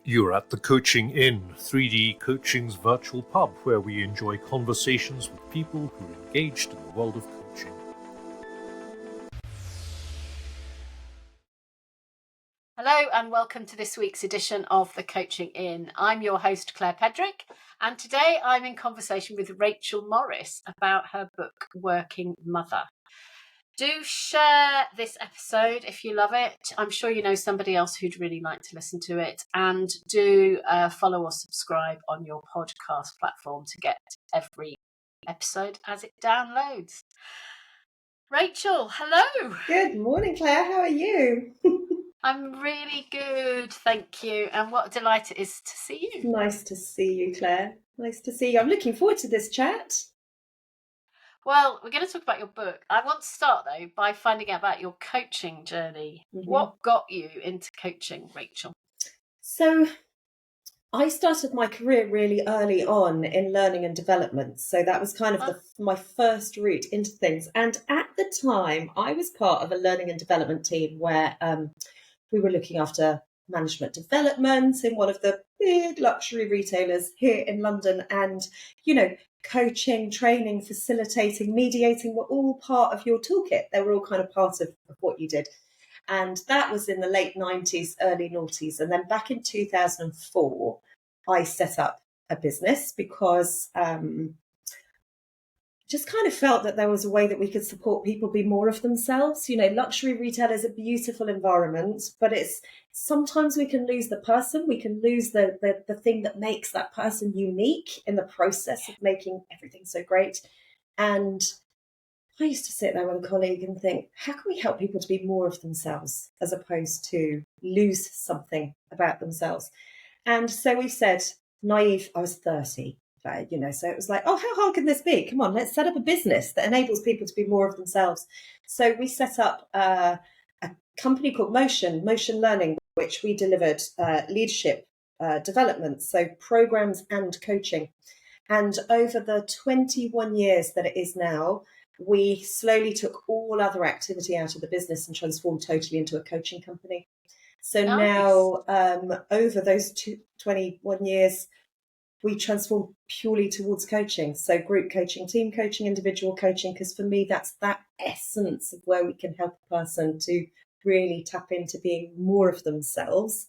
You're at the Coaching Inn, 3D Coaching's virtual pub, where we enjoy conversations with people who are engaged in the world of coaching. Hello and welcome to this week's edition of the Coaching Inn. I'm your host, Claire Pedrick, and today I'm in conversation with Rachel Morris about her book, Working Mother. Do share this episode if you love it. I'm sure you know somebody else who'd really like to listen to it. And do follow or subscribe on your podcast platform to get every episode as it downloads. Rachel, hello. Good morning, Claire. How are you? I'm really good, thank you. And what a delight it is to see you. Nice to see you, Claire. Nice to see you. I'm looking forward to this chat. Well, we're going to talk about your book. I want to start, though, by finding out about your coaching journey. Mm-hmm. What got you into coaching, Rachel? So I started my career really early on in learning and development. So that was kind of my first route into things. And at the time, I was part of a learning and development team where we were looking after management development in one of the big luxury retailers here in London. And, you know, coaching, training, facilitating, mediating were all part of your toolkit. They were all kind of part of what you did. And that was in the late 90s, early noughties. And then back in 2004, I set up a business because just kind of felt that there was a way that we could support people be more of themselves. You know, luxury retail is a beautiful environment, but it's sometimes we can lose the person. We can lose the thing that makes that person unique in the process of making everything so great. And I used to sit there with a colleague and think, how can we help people to be more of themselves as opposed to lose something about themselves? And so we said, naive, I was 30. So it was like, oh, how hard can this be? Come on, let's set up a business that enables people to be more of themselves. So we set up a company called Motion Learning, which we delivered leadership development, so programs and coaching. And over the 21 years that it is now, we slowly took all other activity out of the business and transformed totally into a coaching company. So nice. Now, over those 21 years, we transformed purely towards coaching. So group coaching, team coaching, individual coaching, because for me, that's that essence of where we can help a person to really tap into being more of themselves,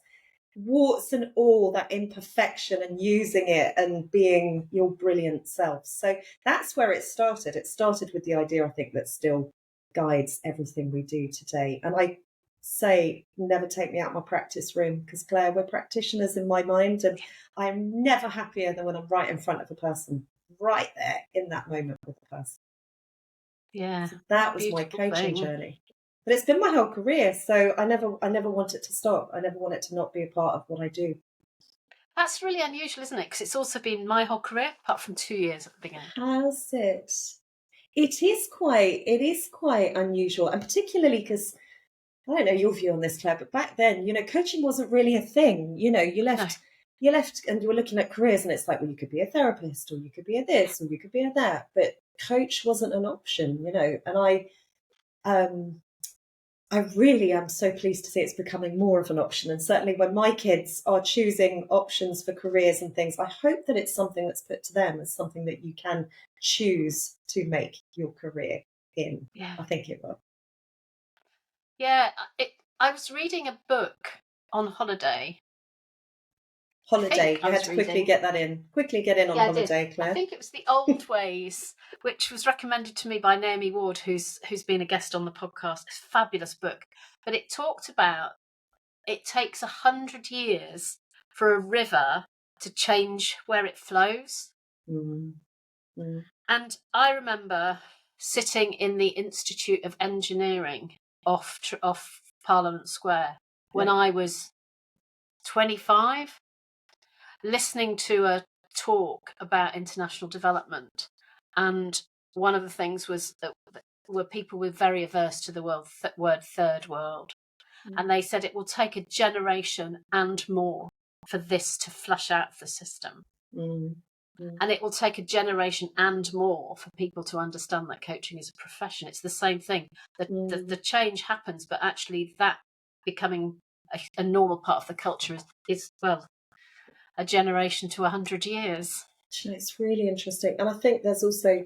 warts and all, that imperfection, and using it and being your brilliant self. So that's where it started. It started with the idea, I think, that still guides everything we do today. And I say, never take me out of my practice room, because Claire, we're practitioners in my mind, and I'm never happier than when I'm right in front of a person, right there in that moment with the person. Yeah, so that was my coaching journey. But it's been my whole career, so I never want it to stop. I never want it to not be a part of what I do. That's really unusual, isn't it? Because it's also been my whole career, apart from 2 years at the beginning. Has it? It is quite unusual, and particularly because, I don't know your view on this, Claire, but back then, you know, coaching wasn't really a thing. You know, you left and you were looking at careers, and it's like, well, you could be a therapist, or you could be a this, or you could be a that, but coach wasn't an option, you know. And I really am so pleased to see it's becoming more of an option. And certainly when my kids are choosing options for careers and things, I hope that it's something that's put to them as something that you can choose to make your career in. Yeah. I think it will. Yeah, I was reading a book on holiday. You had to quickly get that in. Quickly get in on holiday, Claire. I think it was The Old Ways, which was recommended to me by Naomi Ward, who's been a guest on the podcast. It's a fabulous book. But it talked about it takes 100 years for a river to change where it flows. Mm-hmm. Mm. And I remember sitting in the Institute of Engineering off Parliament Square when I was 25, listening to a talk about international development, and one of the things was that were people were very averse to the word third world, and they said it will take a generation and more for this to flush out of the system. And it will take a generation and more for people to understand that coaching is a profession. It's the same thing. The change happens, but actually that becoming a normal part of the culture is well, a generation to 100 years. It's really interesting. And I think there's also,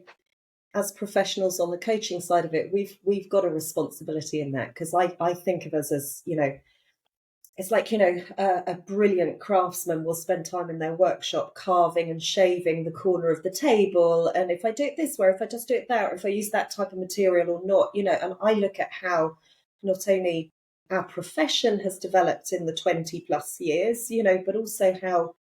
as professionals on the coaching side of it, we've got a responsibility in that, because I think of us as, it's like, a brilliant craftsman will spend time in their workshop carving and shaving the corner of the table. And if I do it this way, or if I just do it that, or if I use that type of material or not, and I look at how not only our profession has developed in the 20 plus years, but also how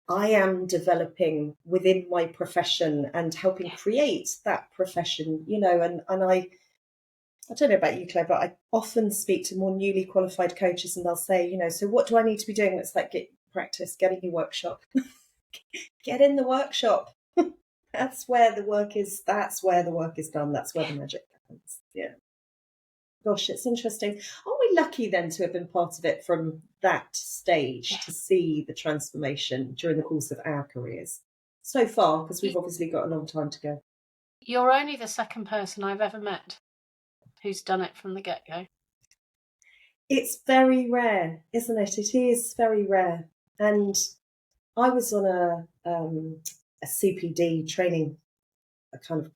I am developing within my profession and helping create that profession, and I don't know about you, Claire, but I often speak to more newly qualified coaches and they'll say, so what do I need to be doing? It's like, get practice, get in your workshop, get in the workshop. That's where the work is. That's where the work is done. That's where the magic happens. Yeah. Gosh, it's interesting. Aren't we lucky then to have been part of it from that stage, to see the transformation during the course of our careers so far? Because we've obviously got a long time to go. You're only the second person I've ever met who's done it from the get-go. It's very rare, isn't it? It is very rare. And I was on a CPD training, a kind of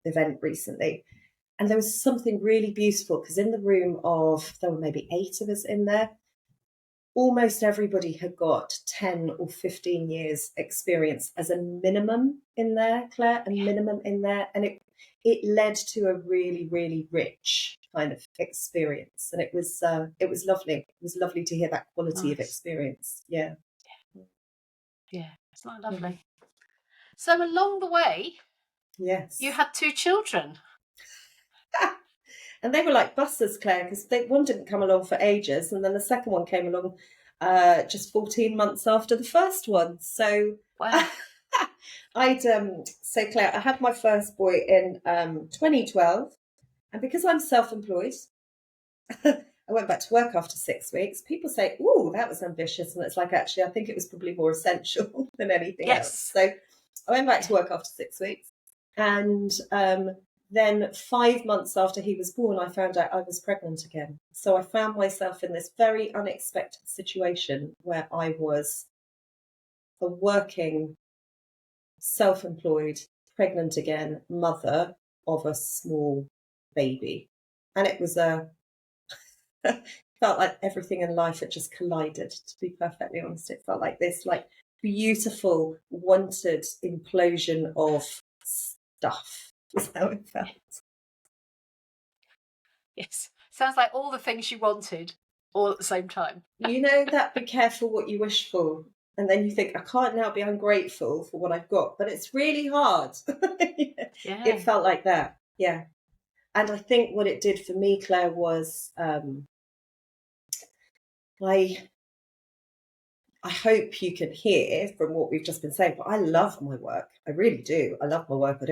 event recently, and there was something really beautiful, because in the room there were maybe 8 of us in there. Almost everybody had got 10 or 15 years experience as a minimum in there, Claire, a minimum in there. And it led to a really, really rich kind of experience. And it was lovely. It was lovely to hear that quality of experience. Yeah. Yeah, it's not lovely. Mm-hmm. So along the way, yes, you had 2 children. And they were like busters, Claire, because one didn't come along for ages, and then the second one came along just 14 months after the first one. So wow. So Claire, I had my first boy in 2012, and because I'm self-employed, I went back to work after 6 weeks. People say, "Ooh, that was ambitious," and it's like, actually, I think it was probably more essential than anything else. So I went back to work after 6 weeks, and then 5 months after he was born, I found out I was pregnant again. So I found myself in this very unexpected situation where I was a working, self-employed, pregnant again, mother of a small baby. And it was felt like everything in life had just collided, to be perfectly honest. It felt like this beautiful, wanted implosion of stuff. Is how it felt. Yes. Sounds like all the things you wanted all at the same time. That be careful what you wish for. And then you think, I can't now be ungrateful for what I've got. But it's really hard. Yeah. It felt like that. Yeah. And I think what it did for me, Claire, was I hope you can hear from what we've just been saying, but I love my work. I really do. I love my work. I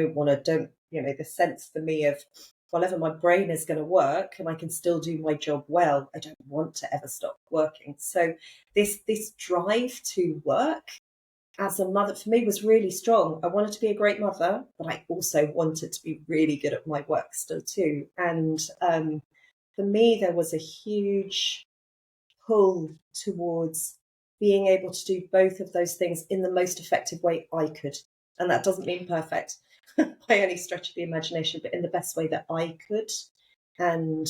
the sense for me of whatever my brain is going to work and I can still do my job well. I don't want to ever stop working. So this drive to work as a mother for me was really strong. I wanted to be a great mother, but I also wanted to be really good at my work still too. And for me, there was a huge pull towards being able to do both of those things in the most effective way I could. And that doesn't mean perfect by any stretch of the imagination, but in the best way that I could. And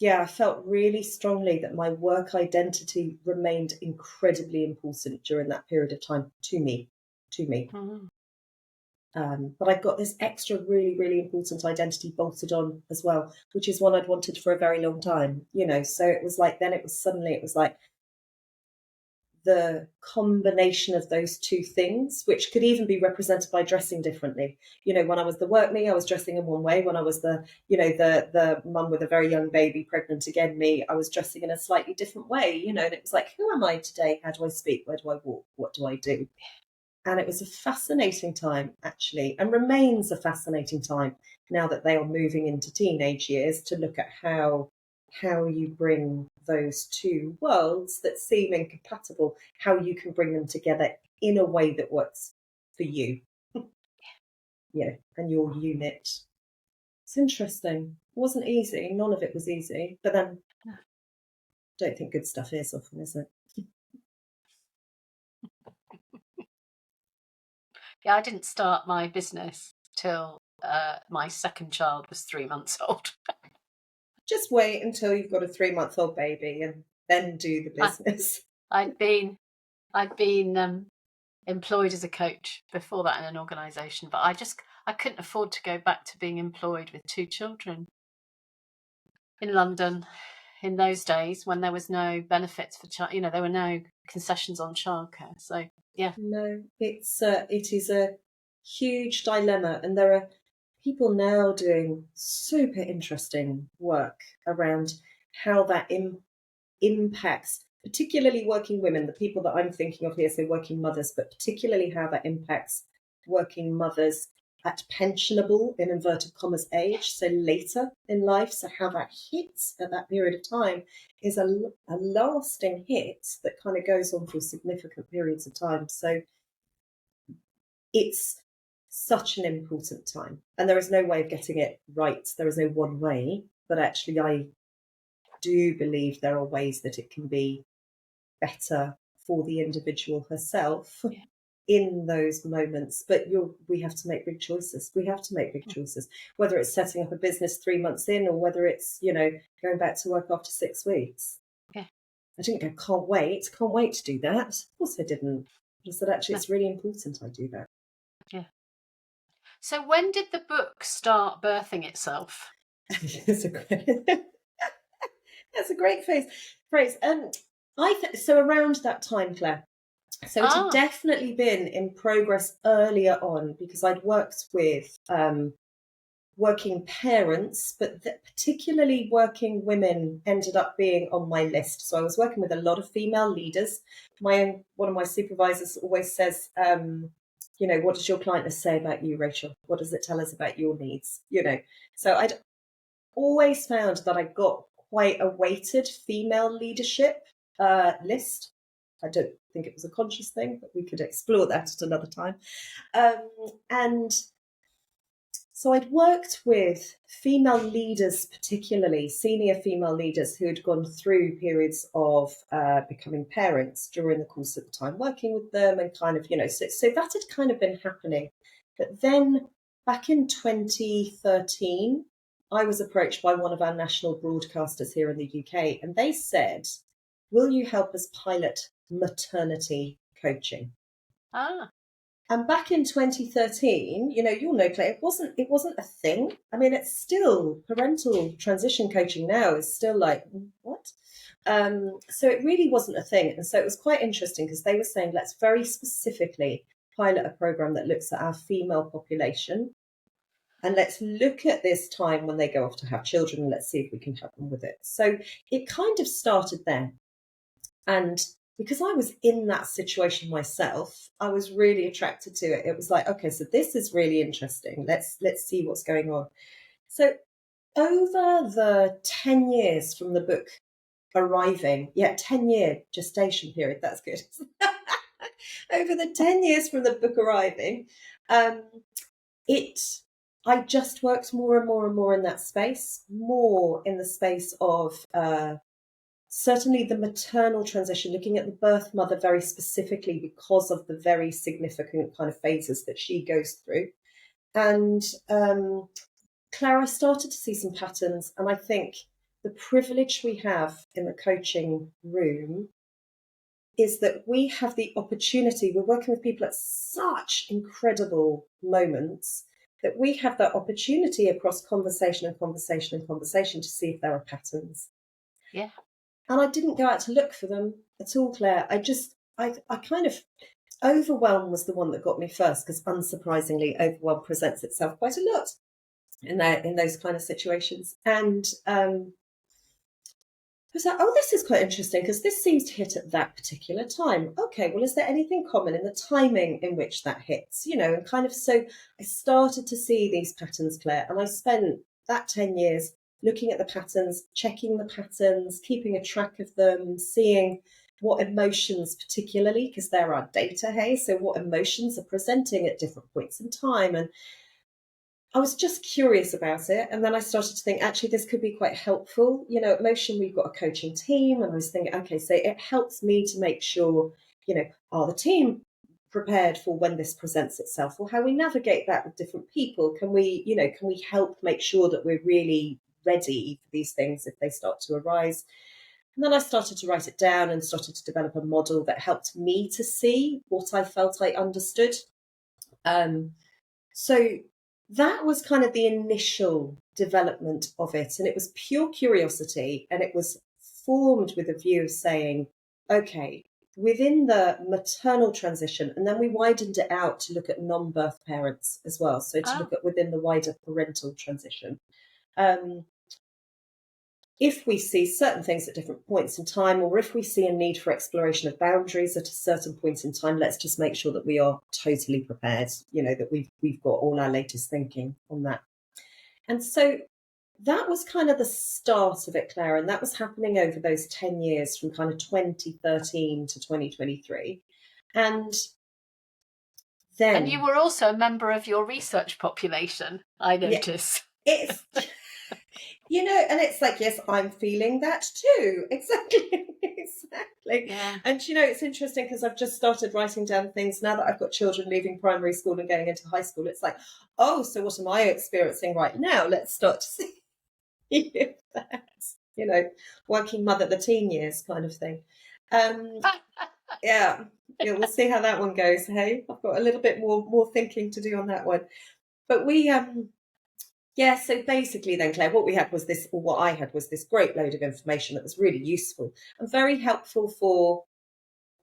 I felt really strongly that my work identity remained incredibly important during that period of time to me. Mm-hmm. But I got this extra really, really important identity bolted on as well, which is one I'd wanted for a very long time, So it was like, then it was like the combination of those two things, which could even be represented by dressing differently. When I was the work me, I was dressing in one way. When I was the mum with a very young baby, pregnant again me, I was dressing in a slightly different way, and it was like, who am I today? How do I speak? Where do I walk? What do I do? And it was a fascinating time, actually, and remains a fascinating time now that they are moving into teenage years, to look at how you bring those two worlds that seem incompatible, how you can bring them together in a way that works for you. And your unit. It's interesting. It wasn't easy. None of it was easy. But then I don't think good stuff is often, is it? Yeah, I didn't start my business till my second child was 3 months old. Just wait until you've got a 3-month-old baby and then do the business. I'd been employed as a coach before that in an organisation, but I couldn't afford to go back to being employed with 2 children in London in those days when there was no benefits for there were no concessions on childcare. So yeah, No, it is a huge dilemma, and there are people now doing super interesting work around how that impacts, particularly working women, the people that I'm thinking of here, so working mothers, but particularly how that impacts working mothers at pensionable, in inverted commas, age, so later in life. So how that hits at that period of time is a lasting hit that kind of goes on for significant periods of time. So it's such an important time, and there is no way of getting it right. There is no one way, but actually I do believe there are ways that it can be better for the individual herself in those moments. But we have to make big choices. We have to make big choices, whether it's setting up a business 3 months in, or whether it's, going back to work after 6 weeks. Yeah. I didn't go, can't wait to do that. Of course I didn't. I said, actually, it's really important I do that. Yeah. So when did the book start birthing itself? That's a great phrase. So around that time, Claire. So it had definitely been in progress earlier on, because I'd worked with working parents, but particularly working women ended up being on my list. So I was working with a lot of female leaders. One of my supervisors always says, what does your client say about you, Rachel? What does it tell us about your needs? So I'd always found that I got quite a weighted female leadership list. I don't think it was a conscious thing, but we could explore that at another time. And so I'd worked with female leaders, particularly senior female leaders who had gone through periods of becoming parents during the course of the time working with them, and kind of, so that had kind of been happening. But then back in 2013, I was approached by one of our national broadcasters here in the UK, and they said, will you help us pilot maternity coaching? And back in 2013, you'll know, Claire, it wasn't a thing. I mean, it's still, parental transition coaching now is still like, what? So it really wasn't a thing. And so it was quite interesting, because they were saying, let's very specifically pilot a program that looks at our female population, and let's look at this time when they go off to have children, and let's see if we can help them with it. So it kind of started there. And because I was in that situation myself, I was really attracted to it. It was like, okay, so this is really interesting. Let's see what's going on. So over the 10 years from the book arriving, 10-year gestation period, that's good. Over the 10 years from the book arriving, I just worked more and more and more in that space, more in the space of certainly the maternal transition, looking at the birth mother very specifically because of the very significant kind of phases that she goes through. And Claire, I started to see some patterns, and I think the privilege we have in the coaching room is that we have the opportunity, we're working with people at such incredible moments, that we have that opportunity across conversation and conversation and conversation to see if there are patterns. Yeah. And I didn't go out to look for them at all, Claire. I kind of, overwhelm was the one that got me first, because unsurprisingly, overwhelm presents itself quite a lot in those kind of situations. And I was like, oh, this is quite interesting, because this seems to hit at that particular time. Okay, well, is there anything common in the timing in which that hits? And kind of, so I started to see these patterns, Claire, and I spent that 10 years looking at the patterns, checking the patterns, keeping a track of them, seeing what emotions particularly, because there are data, so what emotions are presenting at different points in time. And I was just curious about it. And then I started to think, actually, this could be quite helpful. At Motion, we've got a coaching team. And I was thinking, okay, so it helps me to make sure, are the team prepared for when this presents itself, or how we navigate that with different people? Can we help make sure that we're really ready for these things if they start to arise? And then I started to write it down and started to develop a model that helped me to see what I felt I understood. So that was kind of the initial development of it. And it was pure curiosity, and it was formed with a view of saying, okay, within the maternal transition, and then we widened it out to look at non-birth parents as well. So to look at within the wider parental transition. If we see certain things at different points in time, or if we see a need for exploration of boundaries at a certain point in time, let's just make sure that we are totally prepared, that we've got all our latest thinking on that. And so that was kind of the start of it, Claire, and that was happening over those 10 years from kind of 2013 to 2023. And then... And you were also a member of your research population, I notice. Yeah, and it's like, yes, I'm feeling that too. Exactly. Yeah. And, it's interesting because I've just started writing down things now that I've got children leaving primary school and going into high school. It's like, oh, so what am I experiencing right now? Let's start to see if that's, working mother the teen years kind of thing. Yeah, we'll see how that one goes. Hey, I've got a little bit more thinking to do on that one. But so basically then, Claire, what I had was this great load of information that was really useful and very helpful for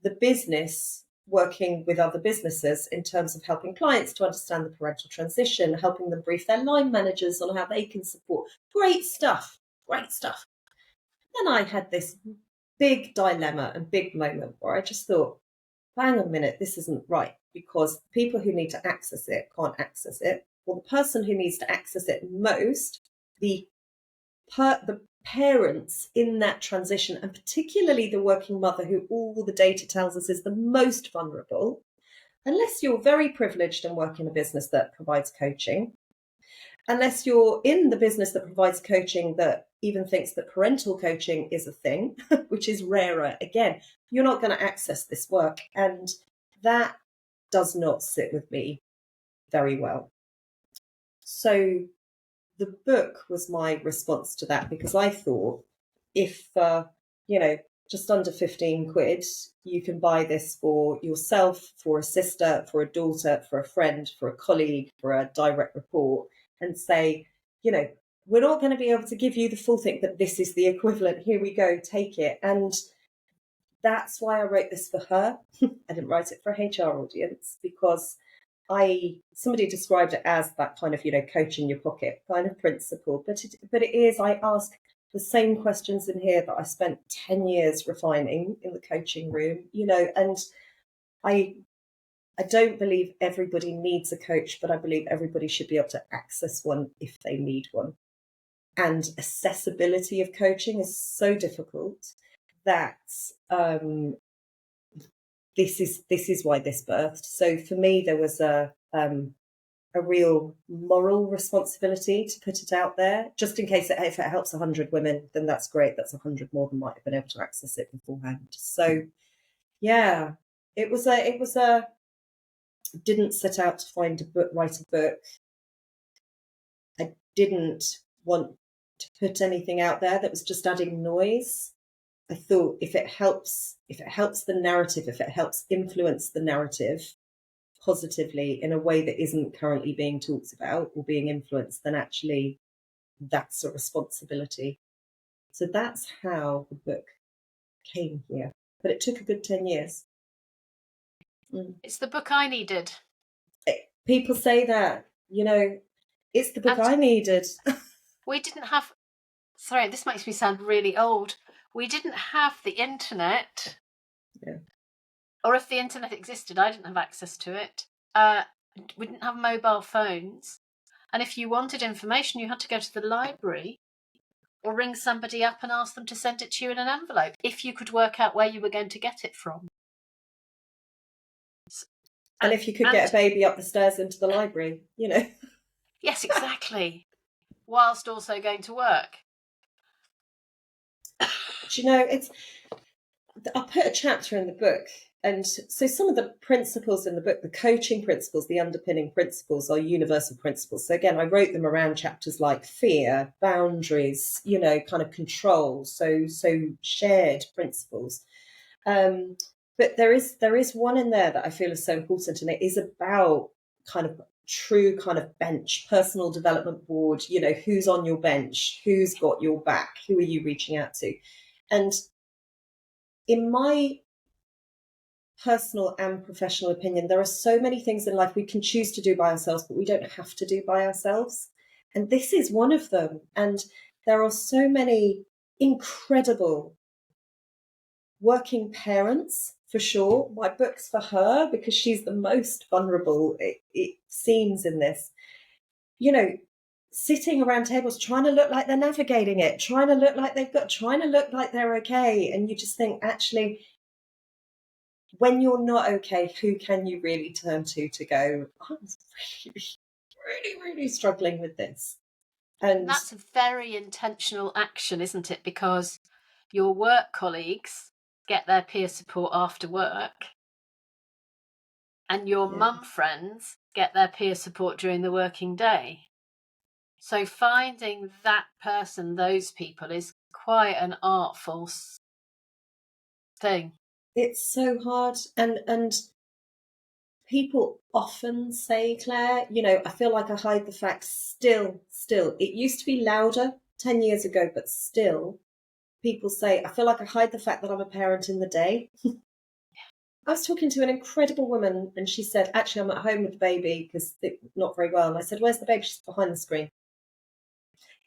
the business working with other businesses in terms of helping clients to understand the parental transition, helping them brief their line managers on how they can support. Great stuff. Then I had this big dilemma and big moment where I just thought, hang on a minute, this isn't right, because people who need to access it can't access it. Well, the person who needs to access it most, the parents in that transition, and particularly the working mother, who all the data tells us is the most vulnerable, unless you're very privileged and work in a business that provides coaching, unless you're in the business that provides coaching that even thinks that parental coaching is a thing, which is rarer, again, you're not going to access this work. And that does not sit with me very well. So the book was my response to that, because I thought if, just under 15 quid, you can buy this for yourself, for a sister, for a daughter, for a friend, for a colleague, for a direct report, and say, we're not going to be able to give you the full thing, but this is the equivalent. Here we go, take it. And that's why I wrote this for her. I didn't write it for a HR audience, because somebody described it as that kind of, coach in your pocket kind of principle. But it is, I ask the same questions in here that I spent 10 years refining in the coaching room, and I don't believe everybody needs a coach, but I believe everybody should be able to access one if they need one. And accessibility of coaching is so difficult that this is why this birthed. So for me, there was a real moral responsibility to put it out there, just in case if it helps 100 women, then that's great. That's 100 more than might have been able to access it beforehand. So yeah, it was a didn't set out to write a book. I didn't want to put anything out there that was just adding noise. I thought if it helps the narrative, if it helps influence the narrative positively in a way that isn't currently being talked about or being influenced, then actually that's a responsibility. So that's how the book came here. But it took a good 10 years. It's the book I needed. People say that, it's the book I needed. We didn't have, sorry, this makes me sound really old. We didn't have the internet. Yeah. Or if the internet existed, I didn't have access to it. We didn't have mobile phones. And if you wanted information, you had to go to the library or ring somebody up and ask them to send it to you in an envelope, if you could work out where you were going to get it from. And if you could get a baby up the stairs into the library, Yes, exactly. Whilst also going to work. It's I put a chapter in the book, and so some of the principles in the book, the coaching principles, the underpinning principles, are universal principles. So again, I wrote them around chapters like fear, boundaries, kind of control. So shared principles. But there is one in there that I feel is so important, and it is about kind of true kind of bench, personal development board. Who's on your bench, who's got your back, who are you reaching out to? And in my personal and professional opinion, there are so many things in life we can choose to do by ourselves, but we don't have to do by ourselves. And this is one of them. And there are so many incredible working parents, for sure. My book's for her because she's the most vulnerable, it seems, in this. Sitting around tables trying to look like they're navigating it, trying to look like trying to look like they're okay. And you just think, actually, when you're not okay, who can you really turn to go, I'm really, really, really struggling with this? And that's a very intentional action, isn't it? Because your work colleagues get their peer support after work, and your mum friends get their peer support during the working day. So finding that person, those people, is quite an artful thing. It's so hard. And people often say, Claire, I feel like I hide the facts still. It used to be louder 10 years ago, but still people say, I feel like I hide the fact that I'm a parent in the day. I was talking to an incredible woman, and she said, actually, I'm at home with the baby because they're not very well. And I said, where's the baby? She's behind the screen.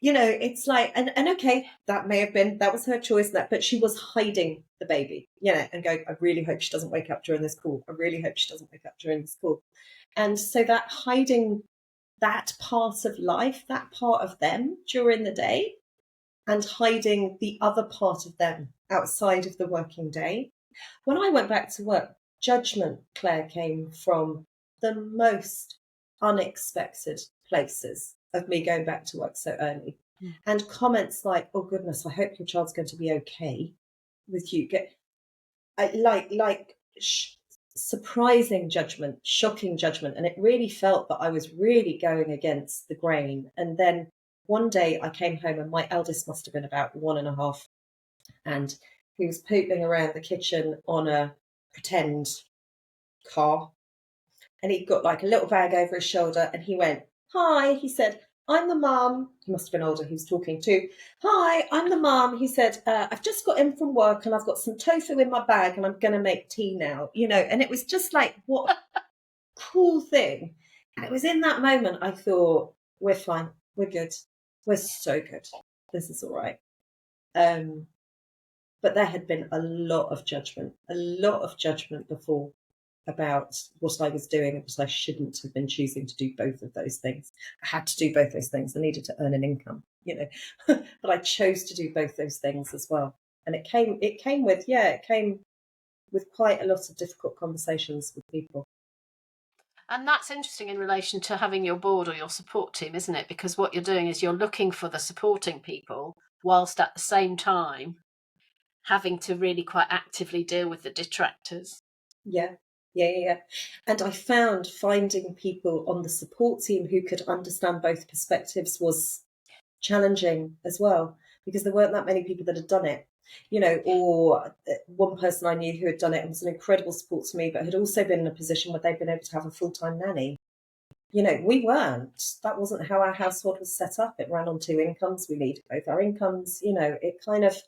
It's like, and okay, that was her choice, but she was hiding the baby, and going, I really hope she doesn't wake up during this call. I really hope she doesn't wake up during this call. And so that hiding that part of life, that part of them during the day, and hiding the other part of them outside of the working day. When I went back to work, judgment, Claire, came from the most unexpected places of me going back to work so early. And comments like, oh goodness, I hope your child's going to be okay with you. Surprising judgment, shocking judgment. And it really felt that I was really going against the grain. And then one day I came home, and my eldest must have been about 1.5. And he was pooping around the kitchen on a pretend car. And he got like a little bag over his shoulder, and he went, hi, he said, I'm the mum. He must have been older, he was talking to. Hi, I'm the mum. He said, I've just got in from work, and I've got some tofu in my bag, and I'm going to make tea now. And it was just like, what a cool thing. And it was in that moment I thought, we're fine. We're good. We're so good. This is all right. But there had been a lot of judgment before about what I was doing, because I shouldn't have been choosing to do both of those things. I had to do both those things. I needed to earn an income, but I chose to do both those things as well. And it came with quite a lot of difficult conversations with people. And that's interesting in relation to having your board or your support team, isn't it? Because what you're doing is you're looking for the supporting people, whilst at the same time having to really quite actively deal with the detractors. Yeah. And I found finding people on the support team who could understand both perspectives was challenging as well, because there weren't that many people that had done it, or one person I knew who had done it and was an incredible support to me, but had also been in a position where they'd been able to have a full-time nanny. We weren't. That wasn't how our household was set up. It ran on 2 incomes. We needed both our incomes. It kind of...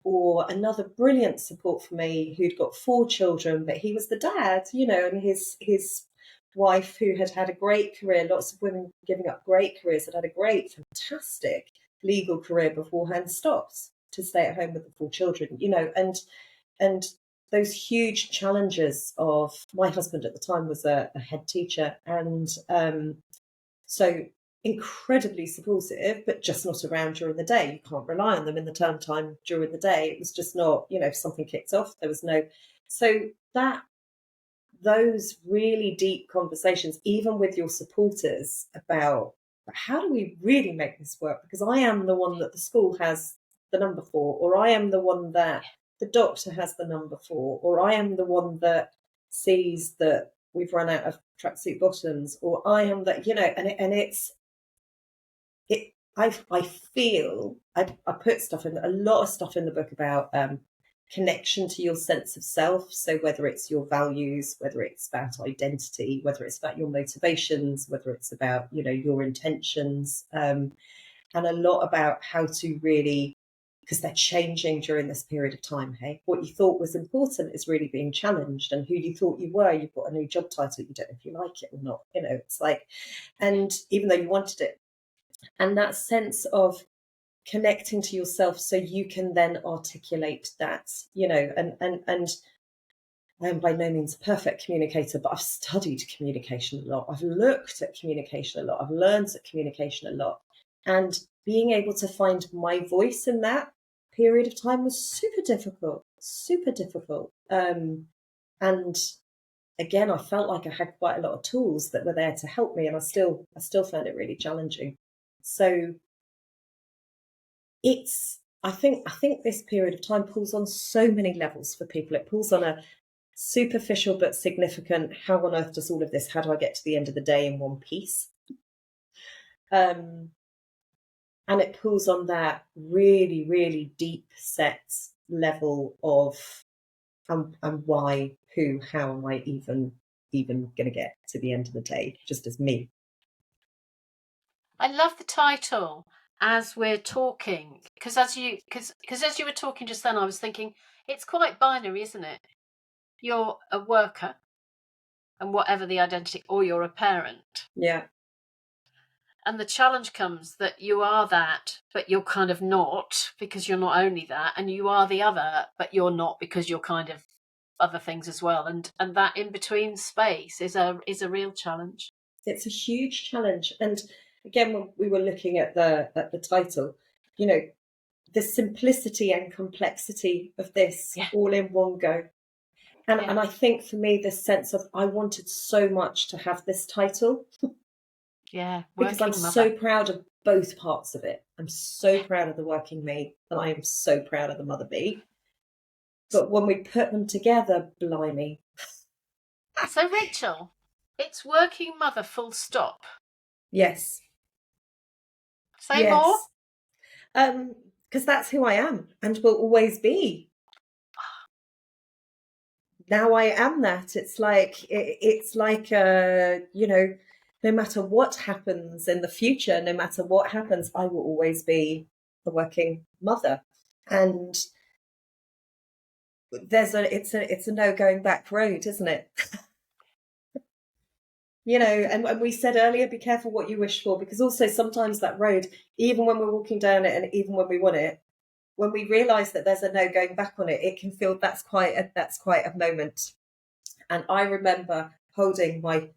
or another brilliant support for me who'd got 4 children, but he was the dad, and his wife, who had had a great career, lots of women giving up great careers, had a great, fantastic legal career beforehand, stopped to stay at home with the 4 children, and those huge challenges of, my husband at the time was a head teacher, and so incredibly supportive, but just not around during the day. You can't rely on them in the term time during the day. It was just not, if something kicked off, there was no. So those really deep conversations, even with your supporters, about how do we really make this work? Because I am the one that the school has the number for, or I am the one that the doctor has the number for, or I am the one that sees that we've run out of tracksuit bottoms, or I am that, I feel I put a lot of stuff in the book about connection to your sense of self. So whether it's your values, whether it's about identity, whether it's about your motivations, whether it's about, your intentions, and a lot about how to really, because they're changing during this period of time. Hey, what you thought was important is really being challenged, and who you thought you were, you've got a new job title, you don't know if you like it or not. It's like, and even though you wanted it, and that sense of connecting to yourself so you can then articulate that, and I am by no means a perfect communicator, but I've studied communication a lot. I've looked at communication a lot. I've learned at communication a lot. And being able to find my voice in that period of time was super difficult, super difficult. And again, I felt like I had quite a lot of tools that were there to help me, and I still found it really challenging. So I think this period of time pulls on so many levels for people. It pulls on a superficial but significant, how on earth does all of this, how do I get to the end of the day in one piece? And it pulls on that really, really deep set level of and why, who, how am I even going to get to the end of the day, just as me. I love the title, As We're Talking, because as you were talking just then, I was thinking it's quite binary, isn't it? You're a worker, and whatever the identity, or you're a parent. Yeah. And the challenge comes that you are that, but you're kind of not, because you're not only that, and you are the other, but you're not, because you're kind of other things as well. And that in between space is a real challenge. It's a huge challenge. And again, when we were looking at the title, the simplicity and complexity of this all in one go. And I think for me, this sense of I wanted so much to have this title. Yeah, because I'm so proud of both parts of it. I'm so proud of the working me, and I am so proud of the mother bee. But when we put them together, blimey. So Rachel, it's working mother full stop. Yes. Say more? Because that's who I am and will always be. Now I am that. It's like no matter what happens in the future, no matter what happens, I will always be the working mother. And it's a no going back road, isn't it? And we said earlier, be careful what you wish for, because also sometimes that road, even when we're walking down it and even when we want it, when we realise that there's a no going back on it, it can feel that's quite a moment. And I remember holding my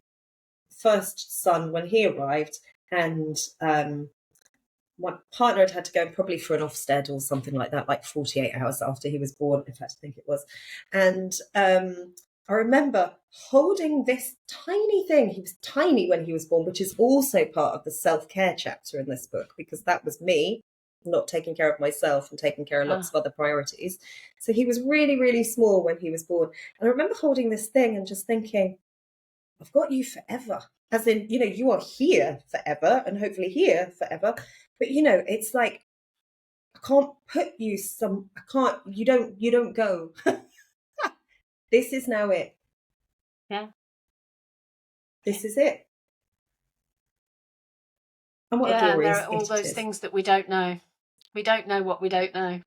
first son when he arrived, and my partner had to go probably for an Ofsted or something like that, like 48 hours after he was born, in fact, I think it was. And I remember holding this tiny thing. He was tiny when he was born, which is also part of the self-care chapter in this book, because that was me not taking care of myself and taking care of lots of other priorities. So he was really, really small when he was born. And I remember holding this thing and just thinking, I've got you forever. As in, you are here forever and hopefully here forever. But, it's like, I can't put you you don't go. This is now it. Yeah. This is it. And what a glorious there are all those things that we don't know. We don't know what we don't know.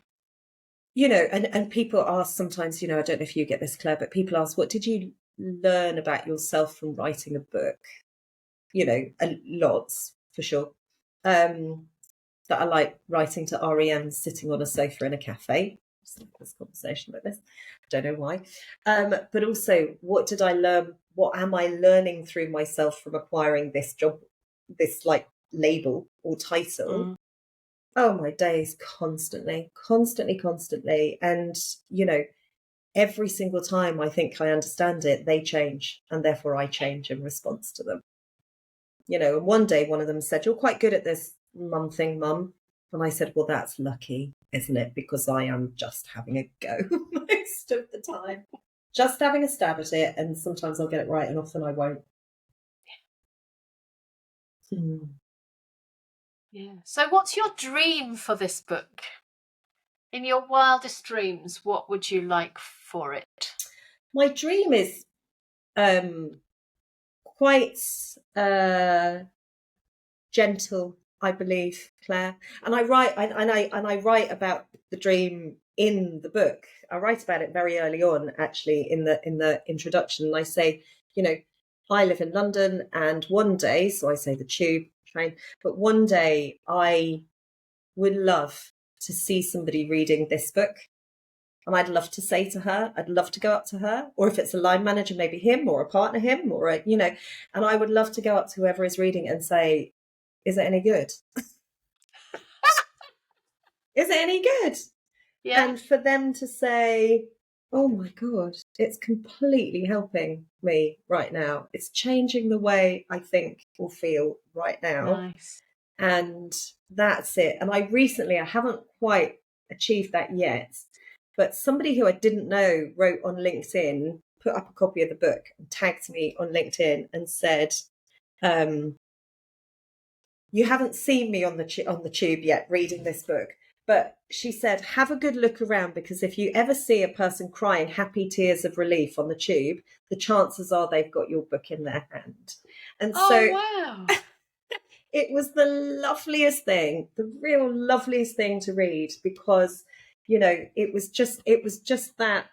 And people ask sometimes, I don't know if you get this, Claire, but people ask, what did you learn about yourself from writing a book? Lots, for sure. That I like writing to REM sitting on a sofa in a cafe. This conversation like this. I don't know why. But also, what did I learn? What am I learning through myself from acquiring this job, this label or title? Oh, my days, constantly. And, every single time I think I understand it, they change, and therefore I change in response to them. And one day one of them said, you're quite good at this mum thing, mum. And I said, well, that's lucky, isn't it? Because I am just having a go most of the time. Just having a stab at it, and sometimes I'll get it right and often I won't. Yeah. So what's your dream for this book? In your wildest dreams, what would you like for it? My dream is quite gentle, I believe, Claire. And I write about the dream in the book. I write about it very early on, actually, in the introduction. And I say, I live in London, and one day, so I say the tube, train, but one day I would love to see somebody reading this book. And I'd love to say to her, I'd love to go up to her, or if it's a line manager, maybe him or a partner him, or and I would love to go up to whoever is reading and say, is it any good? Is it any good? Yeah. And for them to say, oh my God, it's completely helping me right now. It's changing the way I think or feel right now. Nice. And that's it. And I haven't quite achieved that yet, but somebody who I didn't know wrote on LinkedIn, put up a copy of the book and tagged me on LinkedIn and said, you haven't seen me on the tube yet reading this book. But she said, have a good look around, because if you ever see a person crying happy tears of relief on the tube, the chances are they've got your book in their hand. And wow. It was the loveliest thing, the real loveliest thing to read, because, it was just that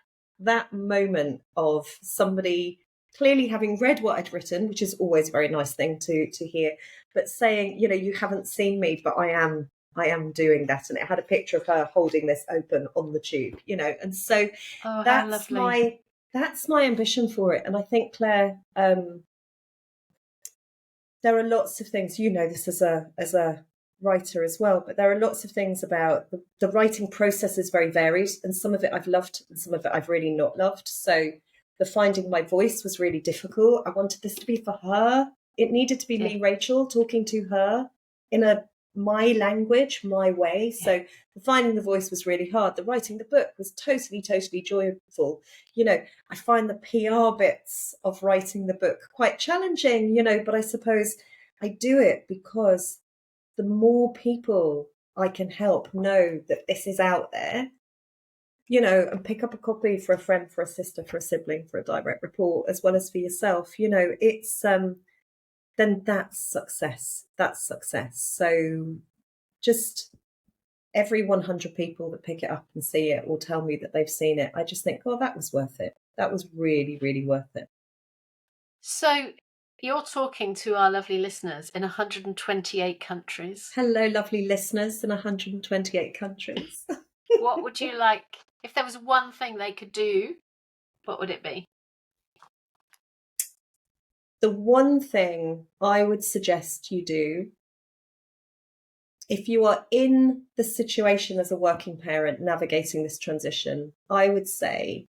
moment of somebody clearly having read what I'd written, which is always a very nice thing to hear, but saying, you haven't seen me, but I am doing that. And it had a picture of her holding this open on the tube, and so that's my ambition for it. And I think, Claire, there are lots of things, this as a writer as well, but there are lots of things about the writing process is very varied, and some of it I've loved and some of it I've really not loved. So the finding my voice was really difficult. I wanted this to be for her. It needed to be me, Rachel, talking to her in my language, my way. So the finding the voice was really hard. The writing the book was totally, totally joyful. I find the PR bits of writing the book quite challenging, but I suppose I do it because the more people I can help know that this is out there, and pick up a copy for a friend, for a sister, for a sibling, for a direct report, as well as for yourself, it's then that's success. That's success. So just every 100 people that pick it up and see it or tell me that they've seen it, I just think, oh, that was worth it. That was really, really worth it. So you're talking to our lovely listeners in 128 countries. Hello, lovely listeners in 128 countries. What would you like, if there was one thing they could do, what would it be? The one thing I would suggest you do, if you are in the situation as a working parent navigating this transition, I would say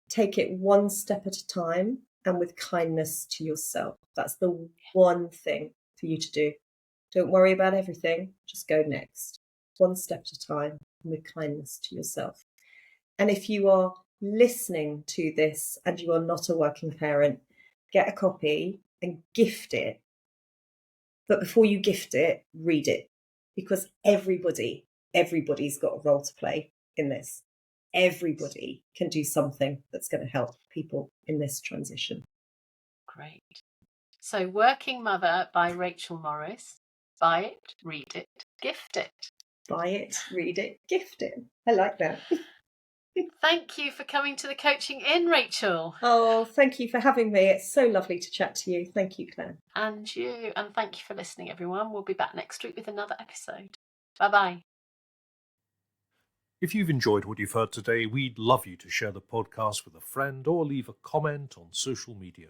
take it one step at a time and with kindness to yourself. That's the one thing for you to do. Don't worry about everything, just go next. One step at a time and with kindness to yourself. And if you are listening to this and you are not a working parent, get a copy and gift it. But before you gift it, read it. Because everybody's got a role to play in this. Everybody can do something that's going to help people in this transition. Great. So Working Mother by Rachel Morris. Buy it, read it, gift it. Buy it, read it, gift it. I like that. Thank you for coming to the Coaching In, Rachel. Oh, thank you for having me. It's so lovely to chat to you. Thank you, Claire. And you. And thank you for listening, everyone. We'll be back next week with another episode. Bye-bye. If you've enjoyed what you've heard today, we'd love you to share the podcast with a friend or leave a comment on social media.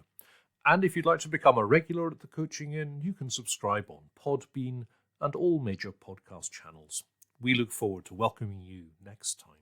And if you'd like to become a regular at the Coaching In, you can subscribe on Podbean and all major podcast channels. We look forward to welcoming you next time.